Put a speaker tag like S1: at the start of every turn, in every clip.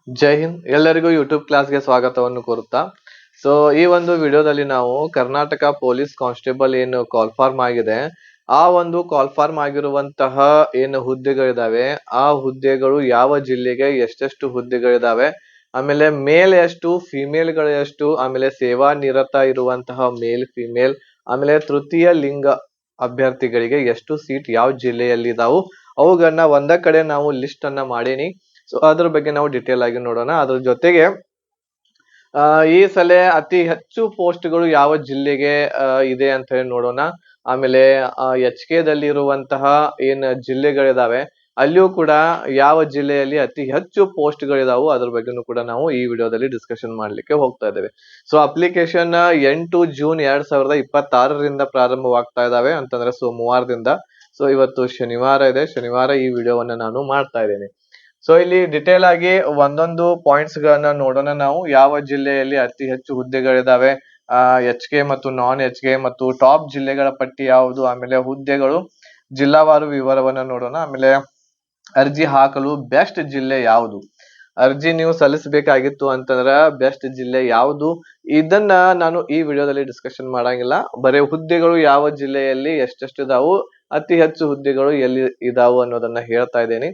S1: ಜೈ ಹಿಂದ್ ಎಲ್ಲರಿಗೂ ಯೂಟ್ಯೂಬ್ ಕ್ಲಾಸ್ಗೆ ಸ್ವಾಗತವನ್ನು ಕೋರುತ್ತಾ. ಸೊ ಈ ಒಂದು ವಿಡಿಯೋದಲ್ಲಿ ನಾವು ಕರ್ನಾಟಕ ಪೊಲೀಸ್ ಕಾನ್ಸ್ಟೇಬಲ್ ಏನು ಕಾಲ್ಫಾರ್ಮ್ ಆಗಿದೆ, ಆ ಒಂದು ಕಾಲ್ಫಾರ್ಮ್ ಆಗಿರುವಂತಹ ಏನು ಹುದ್ದೆಗಳಿದಾವೆ, ಆ ಹುದ್ದೆಗಳು ಯಾವ ಜಿಲ್ಲೆಗೆ ಎಷ್ಟೆಷ್ಟು ಹುದ್ದೆಗಳಿದಾವೆ, ಆಮೇಲೆ ಮೇಲ್ ಎಷ್ಟು, ಫಿಮೇಲ್ ಗಳು ಎಷ್ಟು, ಆಮೇಲೆ ಸೇವಾ ನಿರತ ಇರುವಂತಹ ಮೇಲ್ ಫಿಮೇಲ್, ಆಮೇಲೆ ತೃತೀಯ ಲಿಂಗ ಅಭ್ಯರ್ಥಿಗಳಿಗೆ ಎಷ್ಟು ಸೀಟ್ ಯಾವ ಜಿಲ್ಲೆಯಲ್ಲಿ ಇದಾವು, ಅವುಗಳನ್ನ ಒಂದ ಕಡೆ ನಾವು ಲಿಸ್ಟ್ ಅನ್ನ ಮಾಡೀನಿ. ಸೊ ಅದ್ರ ಬಗ್ಗೆ ನಾವು ಡಿಟೇಲ್ ಆಗಿ ನೋಡೋಣ. ಅದ್ರ ಜೊತೆಗೆ ಈ ಸಲ ಅತಿ ಹೆಚ್ಚು ಪೋಸ್ಟ್ಗಳು ಯಾವ ಜಿಲ್ಲೆಗೆ ಇದೆ ಅಂತ ಹೇಳಿ ನೋಡೋಣ. ಆಮೇಲೆ HK ದಲ್ಲಿ ಇರುವಂತಹ ಏನ್ ಜಿಲ್ಲೆಗಳಿದಾವೆ ಅಲ್ಲಿಯೂ ಕೂಡ ಯಾವ ಜಿಲ್ಲೆಯಲ್ಲಿ ಅತಿ ಹೆಚ್ಚು ಪೋಸ್ಟ್ಗಳಿದಾವು ಅದ್ರ ಬಗ್ಗೆನೂ ಕೂಡ ನಾವು ಈ ವಿಡಿಯೋದಲ್ಲಿ ಡಿಸ್ಕಷನ್ ಮಾಡ್ಲಿಕ್ಕೆ ಹೋಗ್ತಾ ಇದ್ದೇವೆ. ಸೊ ಅಪ್ಲಿಕೇಶನ್ 8 ಜೂನ್ 2026ರಿಂದ ಪ್ರಾರಂಭವಾಗ್ತಾ ಇದಾವೆ ಅಂತಂದ್ರೆ ಸೋಮವಾರದಿಂದ. ಸೊ ಇವತ್ತು ಶನಿವಾರ ಇದೆ, ಶನಿವಾರ ಈ ವಿಡಿಯೋವನ್ನ ನಾನು ಮಾಡ್ತಾ ಇದ್ದೇನೆ. ಸೊ ಇಲ್ಲಿ ಡಿಟೇಲ್ ಆಗಿ ಒಂದೊಂದು ಪಾಯಿಂಟ್ಸ್ ಗಳನ್ನ ನೋಡೋಣ ನಾವು. ಯಾವ ಜಿಲ್ಲೆಯಲ್ಲಿ ಅತಿ ಹೆಚ್ಚು ಹುದ್ದೆಗಳಿದಾವೆ, HK ಮತ್ತು ನಾನ್ HK ಮತ್ತು ಟಾಪ್ ಜಿಲ್ಲೆಗಳ ಪಟ್ಟಿ ಯಾವುದು, ಆಮೇಲೆ ಹುದ್ದೆಗಳು ಜಿಲ್ಲಾವಾರು ವಿವರವನ್ನ ನೋಡೋಣ. ಆಮೇಲೆ ಅರ್ಜಿ ಹಾಕಲು ಬೆಸ್ಟ್ ಜಿಲ್ಲೆ ಯಾವುದು, ಅರ್ಜಿ ನೀವು ಸಲ್ಲಿಸಬೇಕಾಗಿತ್ತು ಅಂತಂದ್ರ ಬೆಸ್ಟ್ ಜಿಲ್ಲೆ ಯಾವುದು, ಇದನ್ನ ನಾನು ಈ ವಿಡಿಯೋದಲ್ಲಿ ಡಿಸ್ಕಷನ್ ಮಾಡಂಗಿಲ್ಲ. ಬರೀ ಹುದ್ದೆಗಳು ಯಾವ ಜಿಲ್ಲೆಯಲ್ಲಿ ಎಷ್ಟೆಷ್ಟು ಇದಾವು, ಅತಿ ಹೆಚ್ಚು ಹುದ್ದೆಗಳು ಎಲ್ಲಿ ಇದಾವು ಅನ್ನೋದನ್ನ ಹೇಳ್ತಾ ಇದ್ದೇನೆ.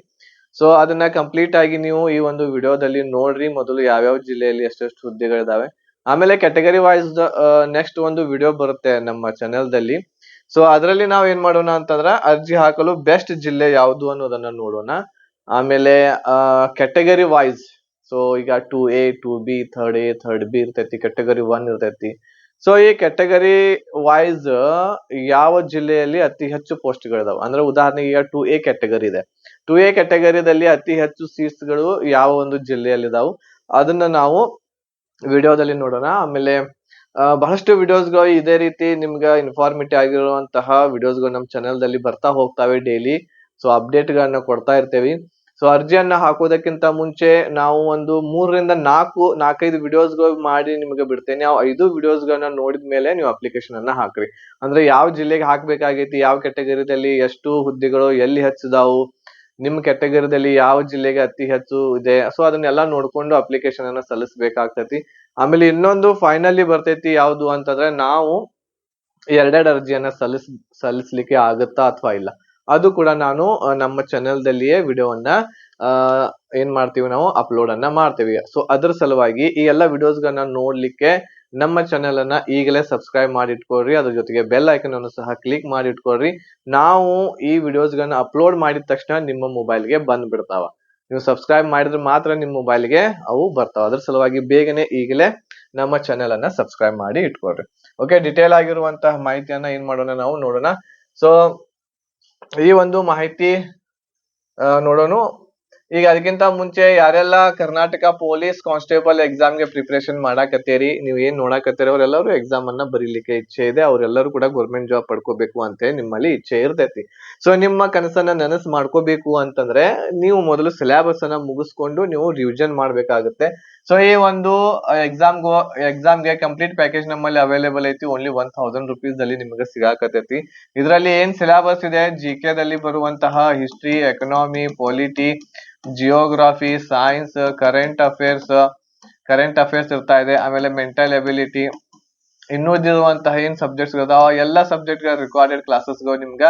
S1: ಸೊ ಅದನ್ನ ಕಂಪ್ಲೀಟ್ ಆಗಿ ನೀವು ಈ ಒಂದು ವಿಡಿಯೋದಲ್ಲಿ ನೋಡ್ರಿ. ಮೊದಲು ಯಾವ್ಯಾವ ಜಿಲ್ಲೆಯಲ್ಲಿ ಎಷ್ಟೆಷ್ಟು ಹುದ್ದೆಗಳಿದಾವೆ, ಆಮೇಲೆ ಕ್ಯಾಟಗರಿ ವೈಸ್ ನೆಕ್ಸ್ಟ್ ಒಂದು ವಿಡಿಯೋ ಬರುತ್ತೆ ನಮ್ಮ ಚಾನೆಲ್ ದಲ್ಲಿ. ಸೊ ಅದರಲ್ಲಿ ನಾವ್ ಏನ್ ಮಾಡೋಣ ಅಂತಂದ್ರ ಅರ್ಜಿ ಹಾಕಲು ಬೆಸ್ಟ್ ಜಿಲ್ಲೆ ಯಾವುದು ಅನ್ನೋದನ್ನ ನೋಡೋಣ. ಆಮೇಲೆ ಕ್ಯಾಟಗರಿ ವೈಸ್, ಸೊ ಈಗ 2A 2B 3A 3B ಇರ್ತೈತಿ, ಕ್ಯಾಟಗರಿ 1 ಇರ್ತೈತಿ. ಸೊ ಈ ಕ್ಯಾಟಗರಿ ವೈಸ್ ಯಾವ ಜಿಲ್ಲೆಯಲ್ಲಿ ಅತಿ ಹೆಚ್ಚು ಪೋಸ್ಟ್ ಗಳಿದಾವೆ ಅಂದ್ರೆ ಉದಾಹರಣೆಗೆ ಈಗ 2A ಕ್ಯಾಟಗರಿ ಇದೆ. 2A ಕ್ಯಾಟಗರಿದಲ್ಲಿ ಅತಿ ಹೆಚ್ಚು ಸೀಟ್ಸ್ ಗಳು ಯಾವ ಒಂದು ಜಿಲ್ಲೆಯಲ್ಲಿ ಇದಾವು ಅದನ್ನ ನಾವು ವಿಡಿಯೋದಲ್ಲಿ ನೋಡೋಣ. ಆಮೇಲೆ ಬಹಳಷ್ಟು ವಿಡಿಯೋಸ್ ಗಳು ಇದೇ ರೀತಿ ನಿಮ್ಗೆ ಇನ್ಫಾರ್ಮೇಟಿವ್ ಆಗಿರುವಂತಹ ವಿಡಿಯೋಸ್ ಗಳು ನಮ್ಮ ಚಾನೆಲ್ ದಲ್ಲಿ ಬರ್ತಾ ಹೋಗ್ತಾವೆ ಡೈಲಿ. ಸೊ ಅಪ್ಡೇಟ್ ಗಳನ್ನ ಕೊಡ್ತಾ ಇರ್ತೇವಿ. ಸೊ ಅರ್ಜಿಯನ್ನ ಹಾಕೋದಕ್ಕಿಂತ ಮುಂಚೆ ನಾವು ಒಂದು 3ರಿಂದ 4-5 ವಿಡಿಯೋಸ್ ಗಳು ಮಾಡಿ ನಿಮ್ಗೆ ಬಿಡ್ತೇನೆ. ಆ 5 ವಿಡಿಯೋಸ್ ಗಳನ್ನ ನೋಡಿದ ಮೇಲೆ ನೀವು ಅಪ್ಲಿಕೇಶನ್ ಅನ್ನ ಹಾಕ್ರಿ. ಅಂದ್ರೆ ಯಾವ ಜಿಲ್ಲೆಗೆ ಹಾಕ್ಬೇಕಾಗೈತಿ, ಯಾವ ಕ್ಯಾಟಗರಿದಲ್ಲಿ ಎಷ್ಟು ಹುದ್ದೆಗಳು ಎಲ್ಲಿ ಹೆಚ್ಚಿದಾವು, ನಿಮ್ ಕ್ಯಾಟಗರಿದಲ್ಲಿ ಯಾವ ಜಿಲ್ಲೆಗೆ ಅತಿ ಹೆಚ್ಚು ಇದೆ, ಸೊ ಅದನ್ನೆಲ್ಲ ನೋಡ್ಕೊಂಡು ಅಪ್ಲಿಕೇಶನ್ ಅನ್ನ ಸಲ್ಲಿಸಬೇಕಾಗ್ತೈತಿ. ಆಮೇಲೆ ಇನ್ನೊಂದು ಫೈನಲಿ ಬರ್ತೈತಿ ಯಾವ್ದು ಅಂತಂದ್ರೆ ನಾವು ಎರಡೆರಡು ಅರ್ಜಿಯನ್ನ ಸಲ್ಲಿಸ್ಲಿಕ್ಕೆ ಆಗುತ್ತಾ ಅಥವಾ ಇಲ್ಲ, ಅದು ಕೂಡ ನಾನು ನಮ್ಮ ಚಾನೆಲ್ ದಲ್ಲಿಯೇ ವಿಡಿಯೋವನ್ನ ಏನ್ ಮಾಡ್ತೀವಿ ನಾವು ಅಪ್ಲೋಡ್ ಅನ್ನ ಮಾಡ್ತೀವಿ. ಸೊ ಅದ್ರ ಸಲುವಾಗಿ ಈ ಎಲ್ಲಾ ವಿಡಿಯೋಸ್ ಗಳನ್ನ ನೋಡ್ಲಿಕ್ಕೆ ನಮ್ಮ ಚಾನೆಲ್ ಅನ್ನ ಈಗಲೇ ಸಬ್ಸ್ಕ್ರೈಬ್ ಮಾಡಿ ಇಟ್ಕೊಳ್ರಿ. ಅದ್ರ ಜೊತೆಗೆ ಬೆಲ್ ಐಕನ್ ಅನ್ನು ಸಹ ಕ್ಲಿಕ್ ಮಾಡಿ ಇಟ್ಕೊಳ್ರಿ. ನಾವು ಈ ವಿಡಿಯೋಸ್ ಗಳನ್ನ ಅಪ್ಲೋಡ್ ಮಾಡಿದ ತಕ್ಷಣ ನಿಮ್ಮ ಮೊಬೈಲ್ಗೆ ಬಂದ್ ಬಿಡ್ತಾವ. ನೀವು ಸಬ್ಸ್ಕ್ರೈಬ್ ಮಾಡಿದ್ರೆ ಮಾತ್ರ ನಿಮ್ಮ ಮೊಬೈಲ್ಗೆ ಅವು ಬರ್ತಾವ. ಅದ್ರ ಸಲುವಾಗಿ ಬೇಗನೆ ಈಗಲೇ ನಮ್ಮ ಚಾನೆಲ್ ಅನ್ನ ಸಬ್ಸ್ಕ್ರೈಬ್ ಮಾಡಿ ಇಟ್ಕೊಳ್ರಿ. ಓಕೆ, ಡಿಟೇಲ್ ಆಗಿರುವಂತಹ ಮಾಹಿತಿಯನ್ನ ಏನ್ ಮಾಡೋಣ ನಾವು ನೋಡೋಣ. ಸೊ ಈ ಒಂದು ಮಾಹಿತಿ ನೋಡೋಣ. ಈಗ ಅದಕ್ಕಿಂತ ಮುಂಚೆ ಯಾರೆಲ್ಲ ಕರ್ನಾಟಕ ಪೊಲೀಸ್ ಕಾನ್ಸ್ಟೇಬಲ್ ಎಕ್ಸಾಮ್ಗೆ ಪ್ರಿಪರೇಷನ್ ಮಾಡಾಕತ್ತೀರಿ, ನೀವ್ ಏನ್ ನೋಡಾಕತ್ತೀರಿ ಅವರೆಲ್ಲರೂ ಎಕ್ಸಾಮ್ ಅನ್ನ ಬರೀಲಿಕ್ಕೆ ಇಚ್ಛೆ ಇದೆ, ಅವರೆಲ್ಲರೂ ಕೂಡ ಗೌರ್ಮೆಂಟ್ ಜಾಬ್ ಪಡ್ಕೋಬೇಕು ಅಂತ ನಿಮ್ಮಲ್ಲಿ ಇಚ್ಛೆ ಇರ್ತೈತಿ. ಸೊ ನಿಮ್ಮ ಕನಸನ್ನ ನನಸು ಮಾಡ್ಕೋಬೇಕು ಅಂತಂದ್ರೆ ನೀವು ಮೊದಲು ಸಿಲೆಬಸ್ ಅನ್ನ ಮುಗಿಸ್ಕೊಂಡು ನೀವು ರಿವಿಷನ್ ಮಾಡ್ಬೇಕಾಗುತ್ತೆ. ಸೊ ಈ ಒಂದು ಎಕ್ಸಾಮ್ಗೆ ಕಂಪ್ಲೀಟ್ ಪ್ಯಾಕೇಜ್ ನಮ್ಮಲ್ಲಿ ಅವೈಲೇಬಲ್ ಐತಿ. ಓನ್ಲಿ 1000 rupees ಅಲ್ಲಿ ನಿಮಗೆ ಸಿಗಾಕತೈತಿ. ಇದರಲ್ಲಿ ಏನ್ ಸಿಲೆಬಸ್ ಇದೆ, GK ದಲ್ಲಿ ಬರುವಂತಹ history, economy, polity, geography, science, current affairs ಇರ್ತಾ ಇದೆ. ಆಮೇಲೆ ಮೆಂಟಲ್ ಎಬಿಲಿಟಿ, ಇನ್ನುಳಿದಿರುವಂತಹ ಏನ್ ಸಬ್ಜೆಕ್ಟ್ಸ್ ಇದಾವ ಎಲ್ಲ ಸಬ್ಜೆಕ್ಟ್ ಗಳ ರಿಕಾರ್ಡೆಡ್ ಕ್ಲಾಸಸ್ ಗಳು ನಿಮ್ಗ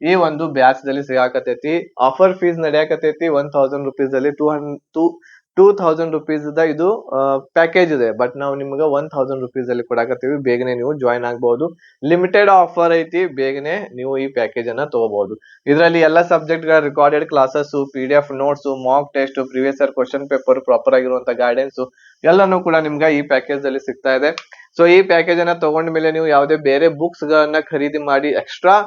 S1: ಈ ಒಂದು ಬ್ಯಾಚ್ ದಲ್ಲಿ ಸಿಗಾಕತೈತಿ. ಆಫರ್ ಫೀಸ್ ನಡೆಯಕತೈತಿ 1000 rupees ಅಲ್ಲಿ. 2000 rupees ಇದು ಪ್ಯಾಕೇಜ್ ಇದೆ, ಬಟ್ ನಾವು ನಿಮ್ಗೆ 1000 rupees ಅಲ್ಲಿ ಕೊಡಾಕತ್ತೀವಿ. ಬೇಗನೆ ನೀವು ಜಾಯಿನ್ ಆಗಬಹುದು. ಲಿಮಿಟೆಡ್ ಆಫರ್ ಐತಿ, ಬೇಗನೆ ನೀವು ಈ ಪ್ಯಾಕೇಜ್ ಅನ್ನ ತಗೋಬಹುದು. ಇದರಲ್ಲಿ ಎಲ್ಲ ಸಬ್ಜೆಕ್ಟ್ ಗಳ recorded classes, PDF notes, mock test, previous year question paper, proper ಆಗಿರುವಂತಹ ಗೈಡೆನ್ಸ್ ಎಲ್ಲಾನು ಕೂಡ ನಿಮ್ಗೆ ಈ ಪ್ಯಾಕೇಜ್ ಅಲ್ಲಿ ಸಿಗ್ತಾ ಇದೆ. ಸೊ ಈ ಪ್ಯಾಕೇಜ್ ಅನ್ನ ತಗೊಂಡ ಮೇಲೆ ನೀವು ಯಾವುದೇ ಬೇರೆ ಬುಕ್ಸ್ ಗಳನ್ನ ಖರೀದಿ ಮಾಡಿ ಎಕ್ಸ್ಟ್ರಾ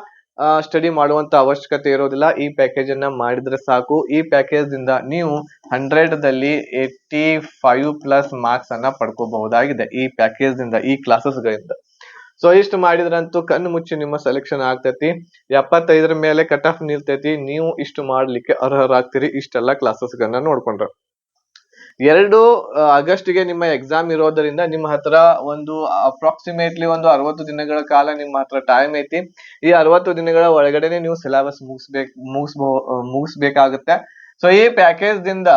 S1: ಸ್ಟಡಿ ಮಾಡುವಂತ ಅವಶ್ಯಕತೆ ಇರೋದಿಲ್ಲ. ಈ ಪ್ಯಾಕೇಜ್ ಅನ್ನ ಮಾಡಿದ್ರೆ ಸಾಕು. ಈ ಪ್ಯಾಕೇಜ್ ದಿಂದ ನೀವು 100ದಲ್ಲಿ 85+ ಮಾರ್ಕ್ಸ್ ಅನ್ನ ಪಡ್ಕೋಬಹುದಾಗಿದೆ ಈ ಪ್ಯಾಕೇಜ್ ದಿಂದ, ಈ ಕ್ಲಾಸಸ್ ಗಳಿಂದ. ಸೊ ಇಷ್ಟು ಮಾಡಿದ್ರಂತೂ ಕಣ್ಣು ಮುಚ್ಚಿ ನಿಮ್ಮ ಸೆಲೆಕ್ಷನ್ ಆಗ್ತೈತಿ. 75 ಮೇಲೆ ಕಟ್ ಆಫ್ ನಿಲ್ತೈತಿ. ನೀವು ಇಷ್ಟು ಮಾಡ್ಲಿಕ್ಕೆ ಅರ್ಹರಾಗ್ತೀರಿ ಇಷ್ಟೆಲ್ಲ ಕ್ಲಾಸಸ್ ಗಳನ್ನ ನೋಡ್ಕೊಂಡ್ರೆ. 2 ಆಗಸ್ಟ್ಗೆ ನಿಮ್ಮ ಎಕ್ಸಾಮ್ ಇರೋದರಿಂದ ನಿಮ್ಮ ಹತ್ರ ಒಂದು ಅಪ್ರಾಕ್ಸಿಮೇಟ್ಲಿ ಒಂದು 60 ದಿನಗಳ ಕಾಲ ನಿಮ್ಮ ಹತ್ರ ಟೈಮ್ ಐತಿ. ಈ 60 ದಿನಗಳ ಒಳಗಡೆನೆ ನೀವು ಸಿಲೆಬಸ್ ಮುಗಿಸ್ಬೇಕಾಗುತ್ತೆ. ಸೊ ಈ ಪ್ಯಾಕೇಜ್ ದಿಂದ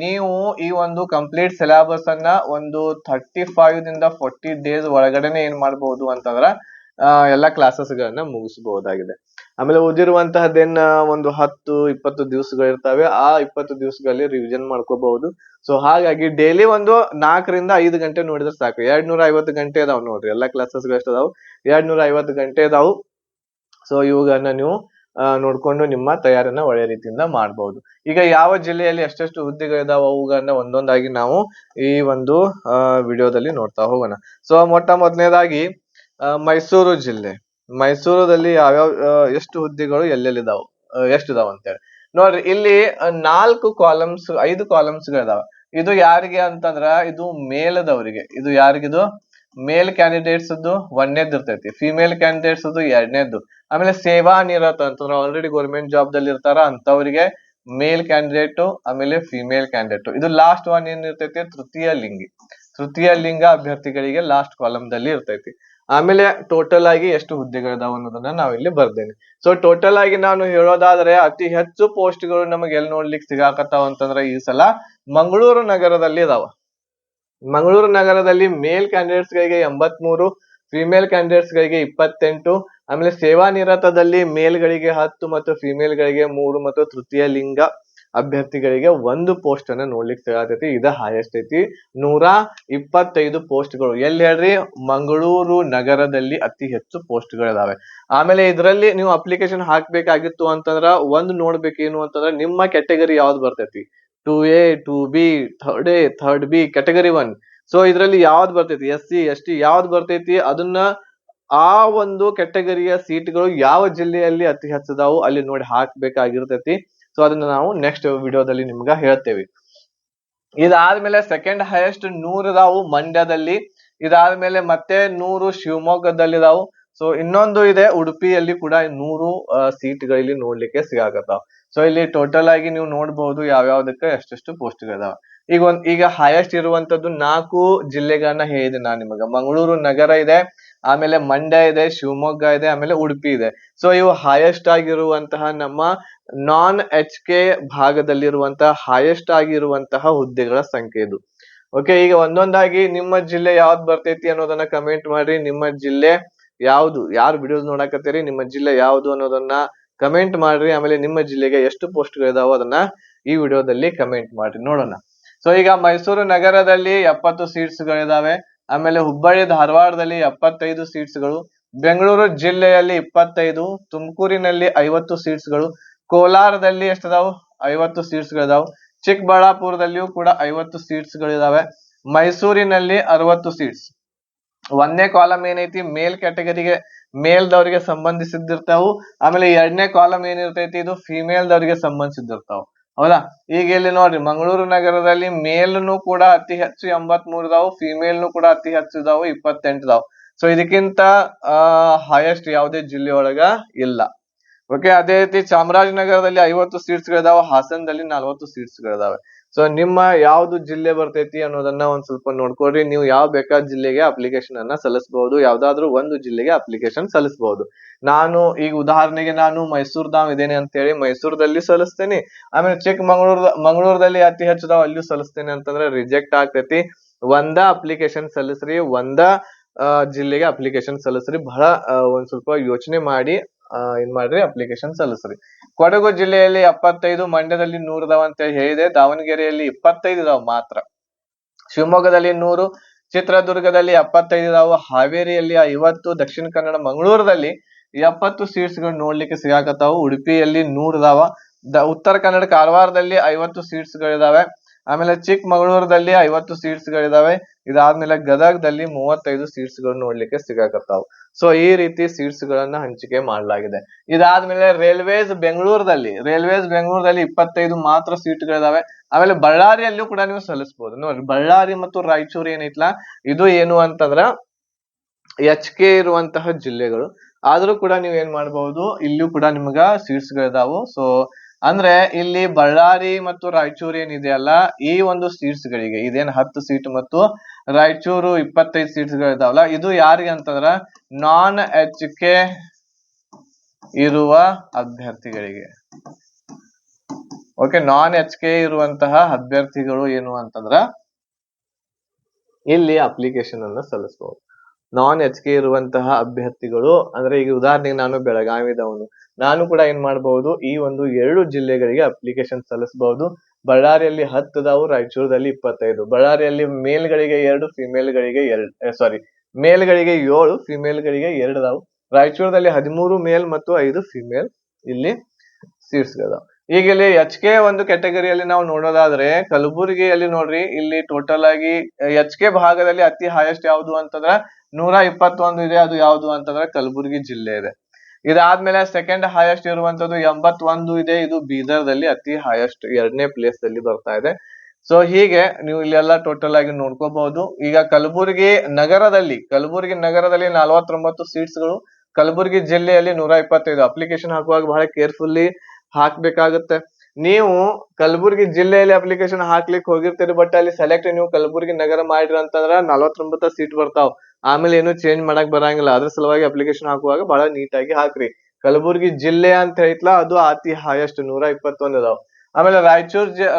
S1: ನೀವು ಈ ಒಂದು ಕಂಪ್ಲೀಟ್ ಸಿಲೆಬಸ್ ಅನ್ನ ಒಂದು 35 ದಿಂದ 40 ಡೇಸ್ ಒಳಗಡೆನೆ ಏನ್ ಮಾಡಬಹುದು ಅಂತಂದ್ರ ಎಲ್ಲಾ ಕ್ಲಾಸಸ್ ಗಳನ್ನ ಮುಗಿಸಬಹುದಾಗಿದೆ. ಆಮೇಲೆ ಉಳಿದಿರುವಂತಹದ್ದೇನ್ ಒಂದು 10-20 ದಿವಸಗಳು ಇರ್ತವೆ. ಆ 20 ದಿವಸಗಳಲ್ಲಿ ರಿವಿಷನ್ ಮಾಡ್ಕೋಬಹುದು. ಸೊ ಹಾಗಾಗಿ ಡೈಲಿ ಒಂದು 4 ರಿಂದ 5 ಗಂಟೆ ನೋಡಿದ್ರೆ ಸಾಕು. 250 ಗಂಟೆ ಇದಾವ್ ನೋಡ್ರಿ, ಎಲ್ಲಾ ಕ್ಲಾಸಸ್ ಗಳು ಎಷ್ಟು ಅದಾವು, 250 ಗಂಟೆ ಇದಾವು. ಸೊ ಇವುಗಳನ್ನ ನೀವು ನೋಡ್ಕೊಂಡು ನಿಮ್ಮ ತಯಾರಿಯನ್ನ ಒಳ್ಳೆ ರೀತಿಯಿಂದ ಮಾಡಬಹುದು. ಈಗ ಯಾವ ಜಿಲ್ಲೆಯಲ್ಲಿ ಎಷ್ಟೆಷ್ಟು ಹುದ್ದೆಗಳಿದಾವ ಅವುಗಳನ್ನ ಒಂದೊಂದಾಗಿ ನಾವು ಈ ಒಂದು ವಿಡಿಯೋದಲ್ಲಿ ನೋಡ್ತಾ ಹೋಗೋಣ. ಸೊ ಮೊದಲನೇದಾಗಿ ಮೈಸೂರು ಜಿಲ್ಲೆ. ಮೈಸೂರದಲ್ಲಿ ಯಾವ್ಯಾವ ಎಷ್ಟು ಹುದ್ದೆಗಳು ಎಲ್ಲೆಲ್ಲಿದಾವು, ಎಷ್ಟಿದಾವ ಅಂತೇಳಿ ನೋಡ್ರಿ. ಇಲ್ಲಿ 4 ಕಾಲಮ್ಸ್ 5 ಕಾಲಮ್ಸ್ ಗಳಿದಾವ. ಇದು ಯಾರಿಗೆ ಅಂತಂದ್ರ ಇದು ಮೇಲದವರಿಗೆ. ಇದು ಯಾರಿಗಿದು ಮೇಲ್ ಕ್ಯಾಂಡಿಡೇಟ್ಸ್ ಒಂದನೇದ್ದು ಇರ್ತೈತಿ, ಫಿಮೇಲ್ ಕ್ಯಾಂಡಿಡೇಟ್ಸ್ ಎರಡನೇದ್ದು. ಆಮೇಲೆ ಸೇವಾ ನಿರತ ಅಂತಂದ್ರೆ ಆಲ್ರೆಡಿ ಗೌರ್ಮೆಂಟ್ ಜಾಬ್ ದಲ್ಲಿ ಇರ್ತಾರ ಅಂತವ್ರಿಗೆ ಮೇಲ್ ಕ್ಯಾಂಡಿಡೇಟ್, ಆಮೇಲೆ ಫಿಮೇಲ್ ಕ್ಯಾಂಡಿಡೇಟ್. ಇದು ಲಾಸ್ಟ್ ಒನ್ ಏನ್ ಇರ್ತೈತಿ, ತೃತೀಯ ಲಿಂಗ ಅಭ್ಯರ್ಥಿಗಳಿಗೆ ಲಾಸ್ಟ್ ಕಾಲಮ್ ದಲ್ಲಿ ಇರ್ತೈತಿ. ಆಮೇಲೆ ಟೋಟಲ್ ಆಗಿ ಎಷ್ಟು ಹುದ್ದೆಗಳಿದಾವ ಅನ್ನೋದನ್ನ ನಾವ್ ಇಲ್ಲಿ ಬರ್ದೇನೆ. ಸೊ ಟೋಟಲ್ ಆಗಿ ನಾನು ಹೇಳೋದಾದ್ರೆ ಅತಿ ಹೆಚ್ಚು ಪೋಸ್ಟ್ ಗಳು ನಮಗೆ ಎಲ್ಲಿ ನೋಡ್ಲಿಕ್ಕೆ ಸಿಗಾಕತ್ತಾವ ಅಂತಂದ್ರೆ ಈ ಸಲ ಮಂಗಳೂರು ನಗರದಲ್ಲಿ ಇದಾವ. ಮಂಗಳೂರು ನಗರದಲ್ಲಿ ಮೇಲ್ ಕ್ಯಾಂಡಿಡೇಟ್ಸ್ ಗಳಿಗೆ 83, ಫಿಮೇಲ್ ಕ್ಯಾಂಡಿಡೇಟ್ಸ್ ಗಳಿಗೆ 28. ಆಮೇಲೆ ಸೇವಾ ನಿರತದಲ್ಲಿ ಮೇಲ್ ಗಳಿಗೆ 10 ಮತ್ತು ಫಿಮೇಲ್ ಗಳಿಗೆ 3 ಮತ್ತು ತೃತೀಯ ಲಿಂಗ ಅಭ್ಯರ್ಥಿಗಳಿಗೆ 1 ಪೋಸ್ಟ್ ಅನ್ನ ನೋಡ್ಲಿಕ್ಕೆ ಸಿಗತೈತಿ. ಇದ ಹೈಯೆಸ್ಟ್ ಐತಿ, 125 ಪೋಸ್ಟ್ ಗಳು. ಎಲ್ಲಿ ಹೇಳ್ರಿ, ಮಂಗಳೂರು ನಗರದಲ್ಲಿ ಅತಿ ಹೆಚ್ಚು ಪೋಸ್ಟ್ ಗಳಿದಾವೆ. ಆಮೇಲೆ ಇದರಲ್ಲಿ ನೀವು ಅಪ್ಲಿಕೇಶನ್ ಹಾಕ್ಬೇಕಾಗಿತ್ತು ಅಂತಂದ್ರ ಒಂದು ನೋಡ್ಬೇಕೇನು ಅಂತಂದ್ರ ನಿಮ್ಮ ಕ್ಯಾಟಗರಿ ಯಾವ್ದು ಬರ್ತೈತಿ. 2A, 2B, third B, category 1. So ಇದ್ರಲ್ಲಿ ಯಾವ್ದು ಬರ್ತೈತಿ, SC ST ಯಾವ್ದು ಬರ್ತೈತಿ, ಅದನ್ನ ಆ ಒಂದು ಕ್ಯಾಟಗರಿಯ ಸೀಟ್ಗಳು ಯಾವ ಜಿಲ್ಲೆಯಲ್ಲಿ ಅತಿ ಹೆಚ್ಚದಾವು ಅಲ್ಲಿ ನೋಡಿ ಹಾಕ್ಬೇಕಾಗಿರ್ತೈತಿ. ಸೊ ಅದನ್ನ ನಾವು ನೆಕ್ಸ್ಟ್ ವಿಡಿಯೋದಲ್ಲಿ ನಿಮ್ಗ ಹೇಳ್ತೇವೆ. ಇದಾದ್ಮೇಲೆ ಸೆಕೆಂಡ್ ಹೈಯೆಸ್ಟ್ 100 ಇದಾವು ಮಂಡ್ಯದಲ್ಲಿ. ಇದಾದ್ಮೇಲೆ ಮತ್ತೆ 100 ಶಿವಮೊಗ್ಗದಲ್ಲಿ ಇದಾವು. ಸೊ ಇನ್ನೊಂದು ಇದೆ ಉಡುಪಿಯಲ್ಲಿ ಕೂಡ 100 ಸೀಟ್ಗಳಲ್ಲಿ ನೋಡ್ಲಿಕ್ಕೆ ಸಿಗಾಕತ್ತಾವ. ಸೊ ಇಲ್ಲಿ ಟೋಟಲ್ ಆಗಿ ನೀವು ನೋಡ್ಬಹುದು ಯಾವ್ಯಾವ್ದಕ್ಕೆ ಎಷ್ಟೆಷ್ಟು ಪೋಸ್ಟ್ ಗಳಿದಾವ. ಈಗ ಹೈಯೆಸ್ಟ್ ಇರುವಂತದ್ದು 4 ಜಿಲ್ಲೆಗಳನ್ನ ಹೇಳಿದೆ ನಾನು ನಿಮಗ. ಮಂಗಳೂರು ನಗರ ಇದೆ, ಆಮೇಲೆ ಮಂಡ್ಯ ಇದೆ, ಶಿವಮೊಗ್ಗ ಇದೆ, ಆಮೇಲೆ ಉಡುಪಿ ಇದೆ. ಸೊ ಇವು ಹೈಯೆಸ್ಟ್ ಆಗಿರುವಂತಹ ನಮ್ಮ non-HK ಭಾಗದಲ್ಲಿರುವಂತಹ ಹೈಯೆಸ್ಟ್ ಆಗಿರುವಂತಹ ಹುದ್ದೆಗಳ ಸಂಖ್ಯೆ ಇದು. ಓಕೆ, ಈಗ ಒಂದೊಂದಾಗಿ ನಿಮ್ಮ ಜಿಲ್ಲೆ ಯಾವ್ದು ಬರ್ತೈತಿ ಅನ್ನೋದನ್ನ ಕಮೆಂಟ್ ಮಾಡ್ರಿ. ನಿಮ್ಮ ಜಿಲ್ಲೆ ಯಾವ್ದು, ಯಾರು ವಿಡಿಯೋಸ್ ನೋಡಕತ್ತೀರಿ, ನಿಮ್ಮ ಜಿಲ್ಲೆ ಯಾವ್ದು ಅನ್ನೋದನ್ನ ಕಮೆಂಟ್ ಮಾಡ್ರಿ. ಆಮೇಲೆ ನಿಮ್ಮ ಜಿಲ್ಲೆಗೆ ಎಷ್ಟು ಪೋಸ್ಟ್ ಗಳಿದಾವೋ ಅದನ್ನ ಈ ವಿಡಿಯೋದಲ್ಲಿ ಕಮೆಂಟ್ ಮಾಡ್ರಿ, ನೋಡೋಣ. ಸೊ ಈಗ ಮೈಸೂರು ನಗರದಲ್ಲಿ 70 ಸೀಟ್ಸ್ ಗಳಿದಾವೆ. ಆಮೇಲೆ ಹುಬ್ಬಳ್ಳಿ ಧಾರವಾಡದಲ್ಲಿ 75 ಸೀಟ್ಸ್ ಗಳು, ಬೆಂಗಳೂರು ಜಿಲ್ಲೆಯಲ್ಲಿ 25, ತುಮಕೂರಿನಲ್ಲಿ 50 ಸೀಟ್ಸ್ ಗಳು, ಕೋಲಾರದಲ್ಲಿ ಎಷ್ಟದಾವು 50 ಸೀಟ್ಸ್ ಗಳಿದಾವೆ, ಚಿಕ್ಕಬಳ್ಳಾಪುರದಲ್ಲಿಯೂ ಕೂಡ 50 ಸೀಟ್ಸ್ ಗಳಿದಾವೆ, ಮೈಸೂರಿನಲ್ಲಿ 60 ಸೀಟ್ಸ್. ಒಂದನೇ ಕಾಲಮ್ ಏನೈತಿ ಮೇಲ್ ಕ್ಯಾಟಗರಿಗೆ, ಮೇಲ್ದವರಿಗೆ ಸಂಬಂಧಿಸಿದಿರ್ತಾವು. ಆಮೇಲೆ ಎರಡನೇ ಕಾಲಮ್ ಏನಿರ್ತೈತಿ ಇದು ಫಿಮೇಲ್ ದವರಿಗೆ ಸಂಬಂಧಿಸಿದಿರ್ತಾವ, ಹೌದಾ. ಈಗ ಇಲ್ಲಿ ನೋಡ್ರಿ, ಮಂಗಳೂರು ನಗರದಲ್ಲಿ ಮೇಲ್ನು ಕೂಡ ಅತಿ ಹೆಚ್ಚು 83 ಇದಾವು, ಫಿಮೇಲ್ನು ಕೂಡ ಅತಿ ಹೆಚ್ಚು ಇದಾವು 28 ಇದಾವು. ಸೊ ಇದಕ್ಕಿಂತ ಹೈಯೆಸ್ಟ್ ಯಾವುದೇ ಜಿಲ್ಲೆಯೊಳಗ ಇಲ್ಲ. ಓಕೆ, ಅದೇ ರೀತಿ ಚಾಮರಾಜನಗರದಲ್ಲಿ 50 ಸೀಟ್ಸ್ ಗಳಿದಾವೆ, ಹಾಸನದಲ್ಲಿ 40 ಸೀಟ್ಸ್ ಗಳಿದಾವೆ. ಸೊ ನಿಮ್ಮ ಯಾವ್ದು ಜಿಲ್ಲೆ ಬರ್ತೈತಿ ಅನ್ನೋದನ್ನ ಒಂದ್ ಸ್ವಲ್ಪ ನೋಡ್ಕೊಡ್ರಿ. ನೀವು ಯಾವ ಬೇಕಾದ ಜಿಲ್ಲೆಗೆ ಅಪ್ಲಿಕೇಶನ್ ಅನ್ನ ಸಲ್ಲಿಸಬಹುದು, ಯಾವ್ದಾದ್ರು ಒಂದು ಜಿಲ್ಲೆಗೆ ಅಪ್ಲಿಕೇಶನ್ ಸಲ್ಲಿಸಬಹುದು. ನಾನು ಈಗ ಉದಾಹರಣೆಗೆ ನಾನು ಮೈಸೂರ್ದಾವ್ ಇದೇನೆ ಅಂತ ಹೇಳಿ ಮೈಸೂರದಲ್ಲಿ ಸಲ್ಲಿಸ್ತೇನೆ. ಆಮೇಲೆ ಮಂಗಳೂರದಲ್ಲಿ ಅತಿ ಹೆಚ್ಚದಾವ್ ಅಲ್ಲಿಯೂ ಸಲ್ಲಿಸ್ತೇನೆ ಅಂತಂದ್ರೆ ರಿಜೆಕ್ಟ್ ಆಗ್ತೈತಿ. ಒಂದ ಅಪ್ಲಿಕೇಶನ್ ಸಲ್ಲಿಸ್ರಿ, ಒಂದ ಜಿಲ್ಲೆಗೆ ಅಪ್ಲಿಕೇಶನ್ ಸಲ್ಲಿಸ್ರಿ. ಬಹಳ ಒಂದ್ ಸ್ವಲ್ಪ ಯೋಚನೆ ಮಾಡಿ ಏನ್ ಮಾಡ್ರಿ ಅಪ್ಲಿಕೇಶನ್ ಸಲ್ಲಿಸ್ರಿ. ಕೊಡಗು ಜಿಲ್ಲೆಯಲ್ಲಿ 75, ಮಂಡ್ಯದಲ್ಲಿ 100 ಇದಾವ ಅಂತ ಹೇಳಿದೆ, ದಾವಣಗೆರೆಯಲ್ಲಿ 25 ಇದಾವ ಮಾತ್ರ, ಶಿವಮೊಗ್ಗದಲ್ಲಿ 100, ಚಿತ್ರದುರ್ಗದಲ್ಲಿ 75 ಇದಾವ, ಹಾವೇರಿಯಲ್ಲಿ 50, ದಕ್ಷಿಣ ಕನ್ನಡ ಮಂಗಳೂರದಲ್ಲಿ 70 ಸೀಟ್ಸ್ ಗಳು ನೋಡ್ಲಿಕ್ಕೆ ಸಿಗಾಕತ್ತಾವು, ಉಡುಪಿಯಲ್ಲಿ 100 ಇದಾವ, ಉತ್ತರ ಕನ್ನಡ ಕಾರವಾರದಲ್ಲಿ 50 ಸೀಟ್ಸ್ ಗಳಿದಾವೆ, ಆಮೇಲೆ ಚಿಕ್ಕಮಗಳೂರದಲ್ಲಿ 50 ಸೀಟ್ಸ್ ಗಳಿದಾವೆ. ಇದಾದ್ಮೇಲೆ ಗದಗದಲ್ಲಿ 35 ಸೀಟ್ಸ್ ಗಳು ನೋಡ್ಲಿಕ್ಕೆ ಸಿಗಾಕತ್ತಾವು. ಸೊ ಈ ರೀತಿ ಸೀಟ್ಸ್ ಗಳನ್ನ ಹಂಚಿಕೆ ಮಾಡಲಾಗಿದೆ. ಇದಾದ್ಮೇಲೆ ರೈಲ್ವೇಸ್ ಬೆಂಗಳೂರದಲ್ಲಿ 25 ಮಾತ್ರ ಸೀಟ್ ಗಳಿದಾವೆ. ಆಮೇಲೆ ಬಳ್ಳಾರಿಯಲ್ಲೂ ಕೂಡ ನೀವು ಸಲ್ಲಿಸಬಹುದು. ನೋಡ್ರಿ, ಬಳ್ಳಾರಿ ಮತ್ತು ರಾಯಚೂರು ಏನೈತ್ಲಾ, ಇದು ಏನು ಅಂತಂದ್ರ HK ಇರುವಂತಹ ಜಿಲ್ಲೆಗಳು. ಆದ್ರೂ ಕೂಡ ನೀವ್ ಏನ್ ಮಾಡಬಹುದು, ಇಲ್ಲೂ ಕೂಡ ನಿಮ್ಗ ಸೀಟ್ಸ್ ಗಳಿದಾವು. ಸೊ ಅಂದ್ರೆ ಇಲ್ಲಿ ಬಳ್ಳಾರಿ ಮತ್ತು ರಾಯಚೂರು ಏನಿದೆಯಲ್ಲ, ಈ ಒಂದು ಸೀಟ್ಸ್ ಗಳಿಗೆ ಇದೇನ್ 10 ಸೀಟ್ ಮತ್ತು ರಾಯಚೂರು 25 ಸೀಟ್ಸ್ ಗಳಿದಾವಲ್ಲ, ಇದು ಯಾರಿಗೆ ಅಂತಂದ್ರ non-HK ಇರುವ ಅಭ್ಯರ್ಥಿಗಳಿಗೆ. ಓಕೆ, ನಾನ್ HK ಇರುವಂತಹ ಅಭ್ಯರ್ಥಿಗಳು ಏನು ಅಂತಂದ್ರ ಇಲ್ಲಿ ಅಪ್ಲಿಕೇಶನ್ ಅನ್ನ ಸಲ್ಲಿಸಬಹುದು. ನಾನ್ HK ಇರುವಂತಹ ಅಭ್ಯರ್ಥಿಗಳು ಅಂದ್ರೆ ಈಗ ಉದಾಹರಣೆಗೆ ನಾನು ಬೆಳಗಾವಿದವನು, ನಾನು ಕೂಡ ಏನ್ ಮಾಡಬಹುದು, ಈ ಒಂದು 2 ಜಿಲ್ಲೆಗಳಿಗೆ ಅಪ್ಲಿಕೇಶನ್ ಸಲ್ಲಿಸಬಹುದು. ಬಳ್ಳಾರಿಯಲ್ಲಿ 10 ಅದಾವು, ರಾಯಚೂರದಲ್ಲಿ 25. ಬಳ್ಳಾರಿಯಲ್ಲಿ ಮೇಲ್ಗಳಿಗೆ 2, ಫಿಮೇಲ್ಗಳಿಗೆ 2, ಮೇಲ್ಗಳಿಗೆ 7, ಫಿಮೇಲ್ಗಳಿಗೆ 2 ಅದಾವು. ರಾಯಚೂರದಲ್ಲಿ 13 ಮೇಲ್ ಮತ್ತು 5 ಫಿಮೇಲ್ ಇಲ್ಲಿ ಸೀಟ್ಸ್ ಗಳದಾವ. ಈಗ ಇಲ್ಲಿ HK ಒಂದು ಕ್ಯಾಟಗರಿಯಲ್ಲಿ ನಾವು ನೋಡೋದಾದ್ರೆ ಕಲಬುರಗಿಯಲ್ಲಿ ನೋಡ್ರಿ, ಇಲ್ಲಿ ಟೋಟಲ್ ಆಗಿ HK ಭಾಗದಲ್ಲಿ ಅತಿ ಹೈಯೆಸ್ಟ್ ಯಾವುದು ಅಂತಂದ್ರೆ 121 ಇದೆ. ಅದು ಯಾವುದು ಅಂತಂದ್ರೆ ಕಲಬುರಗಿ ಜಿಲ್ಲೆ ಇದೆ. ಇದಾದ್ಮೇಲೆ ಸೆಕೆಂಡ್ ಹೈಯೆಸ್ಟ್ ಇರುವಂತದ್ದು 81 ಇದೆ. ಇದು ಬೀದರ್ದಲ್ಲಿ ಅತಿ ಹೈಯೆಸ್ಟ್ 2ನೇ ಪ್ಲೇಸ್ ದಲ್ಲಿ ಬರ್ತಾ ಇದೆ. ಸೊ ಹೀಗೆ ನೀವು ಇಲ್ಲೆಲ್ಲ ಟೋಟಲ್ ಆಗಿ ನೋಡ್ಕೋಬಹುದು. ಈಗ ಕಲಬುರಗಿ ನಗರದಲ್ಲಿ 49 ಸೀಟ್ಸ್ ಗಳು, ಕಲಬುರಗಿ ಜಿಲ್ಲೆಯಲ್ಲಿ 125. ಅಪ್ಲಿಕೇಶನ್ ಹಾಕುವಾಗ ಬಹಳ ಕೇರ್ಫುಲ್ಲಿ ಹಾಕ್ಬೇಕಾಗುತ್ತೆ. ನೀವು ಕಲಬುರಗಿ ಜಿಲ್ಲೆಯಲ್ಲಿ ಅಪ್ಲಿಕೇಶನ್ ಹಾಕ್ಲಿಕ್ಕೆ ಹೋಗಿರ್ತೀರಿ, ಬಟ್ ಅಲ್ಲಿ ಸೆಲೆಕ್ಟ್ ನೀವು ಕಲಬುರಗಿ ನಗರ ಮಾಡಿರಿ ಅಂತಂದ್ರ 49 ಸೀಟ್ ಬರ್ತಾವ. ಆಮೇಲೆ ಏನು ಚೇಂಜ್ ಮಾಡಕ್ ಬರಂಗಿಲ್ಲ. ಅದ್ರ ಸಲುವಾಗಿ ಅಪ್ಲಿಕೇಶನ್ ಹಾಕುವಾಗ ಬಹಳ ನೀಟಾಗಿ ಹಾಕ್ರಿ. ಕಲಬುರಗಿ ಜಿಲ್ಲೆ ಅಂತ ಐತ್ಲಾ, ಅದು ಅತಿ ಹೈಯೆಸ್ಟ್ 121 ಅದಾವ. ಆಮೇಲೆ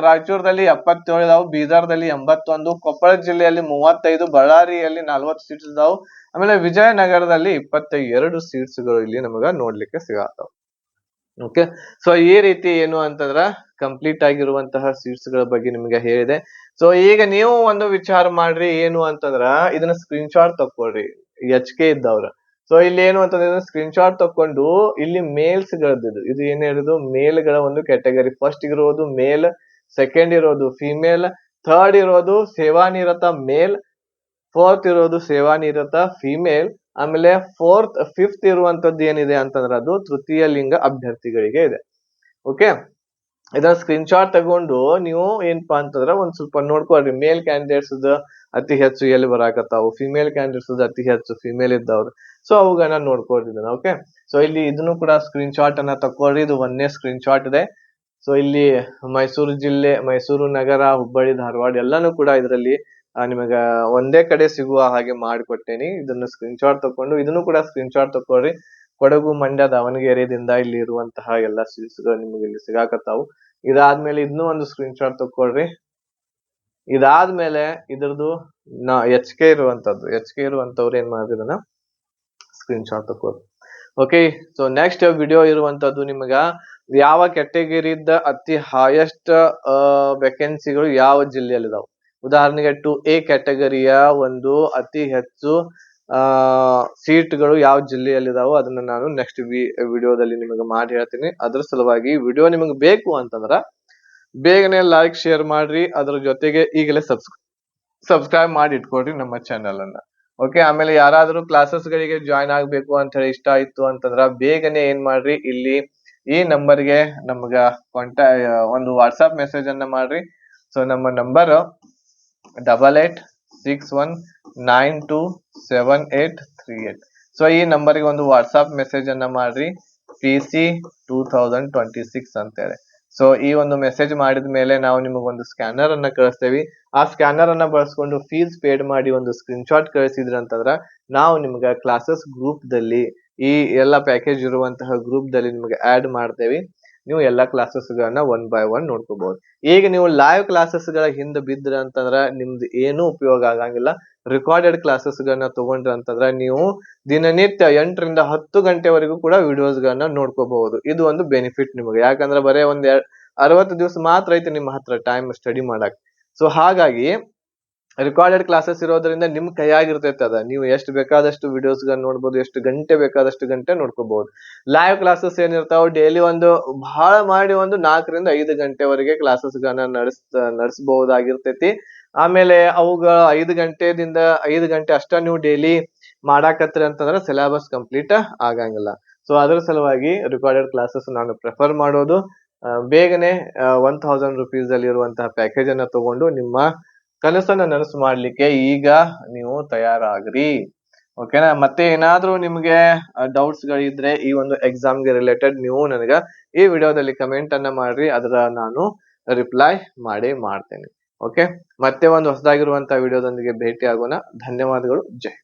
S1: ರಾಯಚೂರದಲ್ಲಿ 77 ಇದಾವು, ಬೀದರ್ದಲ್ಲಿ 81, ಕೊಪ್ಪಳ ಜಿಲ್ಲೆಯಲ್ಲಿ 35, ಬಳ್ಳಾರಿಯಲ್ಲಿ 40 ಸೀಟ್ಸ್ ಇದಾವು. ಆಮೇಲೆ ವಿಜಯನಗರದಲ್ಲಿ 22 ಸೀಟ್ಸ್ ಗಳು ಇಲ್ಲಿ ನಮಗ ನೋಡ್ಲಿಕ್ಕೆ ಸಿಗತ್ತಾವ. ಓಕೆ, ಸೊ ಈ ರೀತಿ ಏನು ಅಂತಂದ್ರ ಕಂಪ್ಲೀಟ್ ಆಗಿರುವಂತಹ ಸೀಟ್ಸ್ ಗಳ ಬಗ್ಗೆ ನಿಮ್ಗೆ ಹೇಳಿದೆ. ಸೊ ಈಗ ನೀವು ಒಂದು ವಿಚಾರ ಮಾಡ್ರಿ, ಏನು ಅಂತಂದ್ರ ಇದನ್ನ ಸ್ಕ್ರೀನ್ ಶಾಟ್ ತಕ್ಕೊಳ್ರಿ HK ಇದ್ದವ್ರ. ಸೊ ಇಲ್ಲಿ ಏನು ಅಂತಂದ್ರೆ ಸ್ಕ್ರೀನ್ ಶಾಟ್ ತಕೊಂಡು ಇಲ್ಲಿ ಮೇಲ್ಸ್ ಗಳದ್ದು, ಇದು ಏನ್ ಹೇಳಿದ್ರು ಮೇಲ್ಗಳ ಒಂದು ಕ್ಯಾಟಗರಿ. ಫಸ್ಟ್ ಇರೋದು ಮೇಲ್, ಸೆಕೆಂಡ್ ಇರೋದು ಫಿಮೇಲ್, ಥರ್ಡ್ ಇರೋದು ಸೇವಾನಿರತ ಮೇಲ್, ಫೋರ್ತ್ ಇರೋದು ಸೇವಾನಿರತ ಫಿಮೇಲ್, ಆಮೇಲೆ ಫಿಫ್ತ್ ಇರುವಂತದ್ದು ಏನಿದೆ ಅಂತಂದ್ರೆ ಅದು ತೃತೀಯ ಲಿಂಗ ಅಭ್ಯರ್ಥಿಗಳಿಗೆ ಇದೆ. ಓಕೆ, ಇದನ್ನ ಸ್ಕ್ರೀನ್ ಶಾಟ್ ತಗೊಂಡು ನೀವು ಏನಪ್ಪಾ ಅಂತಂದ್ರ ಒಂದ್ ಸ್ವಲ್ಪ ನೋಡ್ಕೊಳ್ರಿ. ಮೇಲ್ ಕ್ಯಾಂಡಿಡೇಟ್ಸ್ ಅತಿ ಹೆಚ್ಚು ಎಲ್ಲಿ ಬರಾಕತ್ತಾವು, ಫಿಮೇಲ್ ಕ್ಯಾಂಡಿಡೇಟ್ಸ್ ಅತಿ ಹೆಚ್ಚು ಫಿಮೇಲ್ ಇದ್ದವ್ರು. ಸೊ ಅವುಗಳನ್ನ ನೋಡ್ಕೊಳ್ರಿ. ಓಕೆ, ಸೊ ಇಲ್ಲಿ ಇದನ್ನು ಕೂಡ ಸ್ಕ್ರೀನ್ ಶಾಟ್ ಅನ್ನ ತಕೊಳ್ರಿ. ಇದು 1ನೇ ಸ್ಕ್ರೀನ್ ಶಾಟ್ ಇದೆ. ಸೊ ಇಲ್ಲಿ ಮೈಸೂರು ಜಿಲ್ಲೆ, ಮೈಸೂರು ನಗರ, ಹುಬ್ಬಳ್ಳಿ, ಧಾರವಾಡ ಎಲ್ಲಾನು ಕೂಡ ಇದರಲ್ಲಿ ನಿಮಗ ಒಂದೇ ಕಡೆ ಸಿಗುವ ಹಾಗೆ ಮಾಡಿಕೊಟ್ಟೇನಿ. ಇದನ್ನ ಸ್ಕ್ರೀನ್ ಶಾಟ್ ತಕೊಂಡು ಇದನ್ನು ಕೂಡ ಸ್ಕ್ರೀನ್ ಶಾಟ್ ತಕೊಳ್ರಿ. ಕೊಡಗು, ಮಂಡ್ಯ, ದಾವಣಗೆರೆದಿಂದ ಇಲ್ಲಿ ಇರುವಂತಹ ಎಲ್ಲಾ ಸೀಟ್ಸ್ ಗಳು ನಿಮಗೆ ಇಲ್ಲಿ ಸಿಗಾಕತ್ತಾವು. ಇದಾದ್ಮೇಲೆ ಇದನ್ನು ಒಂದು ಸ್ಕ್ರೀನ್ ಶಾಟ್ ತಕೊಳ್ರಿ. ಇದಾದ್ಮೇಲೆ ಇದ್ರದ್ದು HK ಇರುವಂತವ್ರು ಏನ್ ಮಾಡಿದ್ರನ್ನ ಸ್ಕ್ರೀನ್ ಶಾಟ್ ತಕೊಳ್ರಿ. ಓಕೆ, ಸೊ ನೆಕ್ಸ್ಟ್ ವಿಡಿಯೋ ಇರುವಂತದ್ದು ನಿಮಗ ಯಾವ ಕ್ಯಾಟಗರಿದ ಅತಿ ಹೈಯೆಸ್ಟ್ ವೇಕೆನ್ಸಿಗಳು ಯಾವ ಜಿಲ್ಲೆಯಲ್ಲಿ ಇದಾವೆ. ಉದಾಹರಣೆಗೆ 2A ಕ್ಯಾಟಗರಿಯ ಒಂದು ಅತಿ ಹೆಚ್ಚು ಸೀಟ್ಗಳು ಯಾವ ಜಿಲ್ಲೆಯಲ್ಲಿ ಇದಾವೋ ಅದನ್ನ ನಾನು ನೆಕ್ಸ್ಟ್ ವಿಡಿಯೋದಲ್ಲಿ ನಿಮಗೆ ಮಾಡಿ ಹೇಳ್ತೀನಿ. ಅದ್ರ ಸಲುವಾಗಿ ವಿಡಿಯೋ ನಿಮಗೆ ಬೇಕು ಅಂತಂದ್ರ ಬೇಗನೆ ಲೈಕ್, ಶೇರ್ ಮಾಡ್ರಿ. ಅದ್ರ ಜೊತೆಗೆ ಈಗಲೇ ಸಬ್ಸ್ಕ್ರೈಬ್ ಮಾಡಿ ಇಟ್ಕೊಳ್ರಿ ನಮ್ಮ ಚಾನೆಲ್ ಅನ್ನ. ಓಕೆ, ಆಮೇಲೆ ಯಾರಾದ್ರೂ ಕ್ಲಾಸಸ್ ಗಳಿಗೆ ಜಾಯ್ನ್ ಆಗ್ಬೇಕು ಅಂತ ಹೇಳಿ ಇಷ್ಟ ಆಯ್ತು ಅಂತಂದ್ರ ಬೇಗನೆ ಏನ್ ಮಾಡ್ರಿ, ಇಲ್ಲಿ ಈ ನಂಬರ್ಗೆ ನಮ್ಗ ಒಂದು ವಾಟ್ಸ್ಆಪ್ ಮೆಸೇಜ್ ಅನ್ನ ಮಾಡ್ರಿ. ಸೊ ನಮ್ಮ ನಂಬರ್ 8861927838. ಸೊ ಈ ನಂಬರ್ಗೆ ಒಂದು ವಾಟ್ಸ್ಆಪ್ ಮೆಸೇಜ್ ಅನ್ನ ಮಾಡ್ರಿ, PC 2026 ಅಂತೇಳಿ. ಸೊ ಈ ಒಂದು ಮೆಸೇಜ್ ಮಾಡಿದ ಮೇಲೆ ನಾವು ನಿಮಗೊಂದು ಸ್ಕ್ಯಾನರ್ ಅನ್ನ ಕಳಿಸ್ತೇವೆ. ಆ ಸ್ಕ್ಯಾನರ್ ಅನ್ನ ಬಳಸ್ಕೊಂಡು ಫೀಸ್ ಪೇಡ್ ಮಾಡಿ ಒಂದು ಸ್ಕ್ರೀನ್ ಶಾಟ್ ಕಳಿಸಿದ್ರಿ ಅಂತಂದ್ರ ನಾವು ನಿಮ್ಗೆ ಕ್ಲಾಸಸ್ ಗ್ರೂಪ್ ದಲ್ಲಿ, ಈ ಎಲ್ಲ ಪ್ಯಾಕೇಜ್ ಇರುವಂತಹ ಗ್ರೂಪ್ ದಲ್ಲಿ ನಿಮ್ಗೆ ಆಡ್ ಮಾಡ್ತೇವೆ. ನೀವು ಎಲ್ಲಾ ಕ್ಲಾಸಸ್ ಗಳನ್ನ 1 by 1 ನೋಡ್ಕೋಬಹುದು. ಈಗ ನೀವು ಲೈವ್ ಕ್ಲಾಸಸ್ ಗಳ ಹಿಂದೆ ಬಿದ್ರ ಅಂತಂದ್ರ ನಿಮ್ದು ಏನೂ ಉಪಯೋಗ ಆಗಂಗಿಲ್ಲ. ರೆಕಾರ್ಡೆಡ್ ಕ್ಲಾಸಸ್ ಗಳನ್ನ ತಗೊಂಡ್ರ ಅಂತಂದ್ರ ನೀವು ದಿನನಿತ್ಯ 8 ರಿಂದ 10 ಗಂಟೆವರೆಗೂ ಕೂಡ ವಿಡಿಯೋಸ್ ಗಳನ್ನ ನೋಡ್ಕೋಬಹುದು. ಇದು ಒಂದು ಬೆನಿಫಿಟ್ ನಿಮಗೆ. ಯಾಕಂದ್ರೆ ಬರೇ ಒಂದ್ 60 ದಿವಸ ಮಾತ್ರ ಐತಿ ನಿಮ್ಮ ಹತ್ರ ಟೈಮ್ ಸ್ಟಡಿ ಮಾಡಕ್. ಸೊ ಹಾಗಾಗಿ ರೆಕಾರ್ಡೆಡ್ ಕ್ಲಾಸಸ್ ಇರೋದ್ರಿಂದ ನಿಮ್ ಕೈಯಾಗಿರ್ತೈತೆ ಅದ. ನೀವು ಎಷ್ಟು ಬೇಕಾದಷ್ಟು ವಿಡಿಯೋಸ್ ಗಳನ್ನ ನೋಡ್ಬೋದು, ಎಷ್ಟು ಗಂಟೆ ಬೇಕಾದಷ್ಟು ಗಂಟೆ ನೋಡ್ಕೋಬಹುದು. ಲೈವ್ ಕ್ಲಾಸಸ್ ಏನಿರ್ತಾವ ಡೈಲಿ ಒಂದು ಬಹಳ ಮಾಡಿ ಒಂದು 4 ರಿಂದ 5 ಗಂಟೆವರೆಗೆ ಕ್ಲಾಸಸ್ ಗಳನ್ನ ನಡೆಸಬಹುದಾಗಿರ್ತೈತಿ. ಆಮೇಲೆ ಅವುಗಳ 5 ಗಂಟೆ ಅಷ್ಟ ನೀವು ಡೈಲಿ ಮಾಡಾಕತ್ರಿ ಅಂತಂದ್ರೆ ಸಿಲೆಬಸ್ ಕಂಪ್ಲೀಟ್ ಆಗಂಗಿಲ್ಲ. ಸೊ ಅದ್ರ ಸಲುವಾಗಿ ರೆಕಾರ್ಡೆಡ್ ಕ್ಲಾಸಸ್ ನಾನು ಪ್ರಿಫರ್ ಮಾಡೋದು. ಬೇಗನೆ 1000 rupees ಅಲ್ಲಿ ಇರುವಂತಹ ಪ್ಯಾಕೇಜ್ ಅನ್ನ ತಗೊಂಡು ನಿಮ್ಮ ಕನಸನ್ನ ನನಸು ಮಾಡ್ಲಿಕ್ಕೆ ಈಗ ನೀವು ತಯಾರಾಗ್ರಿ. ಓಕೆನಾ? ಮತ್ತೆ ಏನಾದ್ರೂ ನಿಮ್ಗೆ ಡೌಟ್ಸ್ ಗಳಿದ್ರೆ ಈ ಒಂದು ಎಕ್ಸಾಮ್ಗೆ ರಿಲೇಟೆಡ್ ನೀವು ನನಗ ಈ ವಿಡಿಯೋದಲ್ಲಿ ಕಮೆಂಟ್ ಅನ್ನ ಮಾಡ್ರಿ, ಅದರ ನಾನು ರಿಪ್ಲೈ ಮಾಡ್ತೇನೆ. ಓಕೆ, ಮತ್ತೆ ಒಂದು ಹೊಸದಾಗಿರುವಂತಹ ವಿಡಿಯೋದೊಂದಿಗೆ ಭೇಟಿ ಆಗೋಣ. ಧನ್ಯವಾದಗಳು. ಜೈ